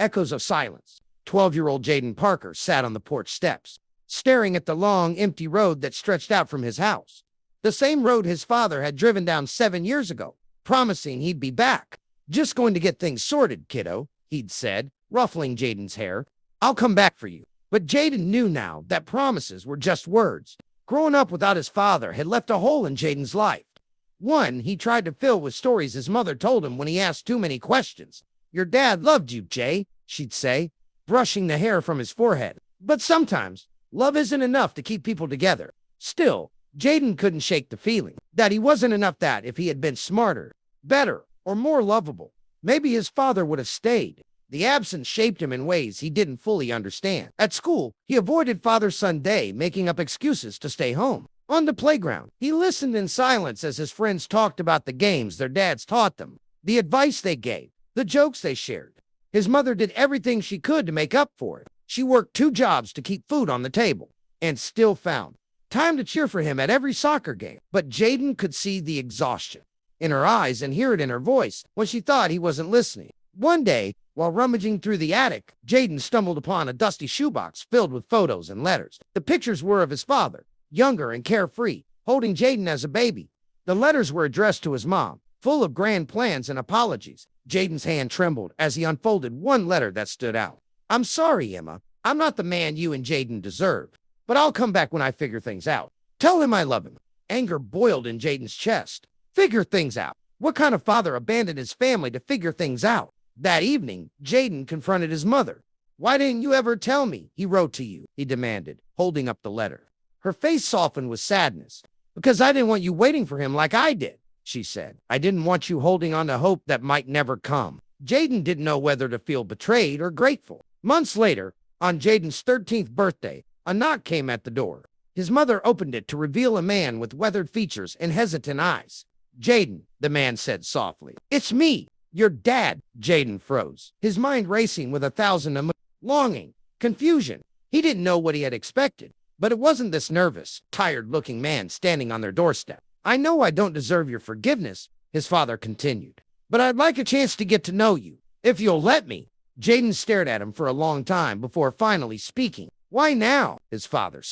Echoes of silence. 12-year-old Jaden Parker sat on the porch steps, staring at the long, empty road that stretched out from his house. The same road his father had driven down 7 years ago, promising he'd be back. "Just going to get things sorted, kiddo," he'd said, ruffling Jaden's hair. "I'll come back for you." But Jaden knew now that promises were just words. Growing up without his father had left a hole in Jaden's life. One he tried to fill with stories his mother told him when he asked too many questions. "Your dad loved you, Jay," she'd say, brushing the hair from his forehead. But sometimes, love isn't enough to keep people together. Still, Jaden couldn't shake the feeling that he wasn't enough, that if he had been smarter, better, or more lovable, maybe his father would have stayed. The absence shaped him in ways he didn't fully understand. At school, he avoided Father-Son Day, making up excuses to stay home. On the playground, he listened in silence as his friends talked about the games their dads taught them, the advice they gave, the jokes they shared. His mother did everything she could to make up for it. She worked 2 jobs to keep food on the table, and still found time to cheer for him at every soccer game. But Jaden could see the exhaustion in her eyes and hear it in her voice when she thought he wasn't listening. One day, while rummaging through the attic, Jaden stumbled upon a dusty shoebox filled with photos and letters. The pictures were of his father, younger and carefree, holding Jaden as a baby. The letters were addressed to his mom, full of grand plans and apologies. Jaden's hand trembled as he unfolded one letter that stood out. "I'm sorry, Emma. I'm not the man you and Jaden deserve, but I'll come back when I figure things out. Tell him I love him." Anger boiled in Jaden's chest. Figure things out? What kind of father abandoned his family to figure things out? That evening, Jaden confronted his mother. "Why didn't you ever tell me he wrote to you?" he demanded, holding up the letter. Her face softened with sadness. "Because I didn't want you waiting for him like I did," she said. "I didn't want you holding on to hope that might never come." Jaden didn't know whether to feel betrayed or grateful. Months later, on Jaden's 13th birthday, a knock came at the door. His mother opened it to reveal a man with weathered features and hesitant eyes. "Jaden," the man said softly. "It's me, your dad." Jaden froze, his mind racing with 1,000 emotions. Longing, confusion. He didn't know what he had expected, but it wasn't this nervous, tired-looking man standing on their doorstep. "I know I don't deserve your forgiveness," his father continued, "but I'd like a chance to get to know you, if you'll let me." Jaden stared at him for a long time before finally speaking. "Why now?" his father sighed.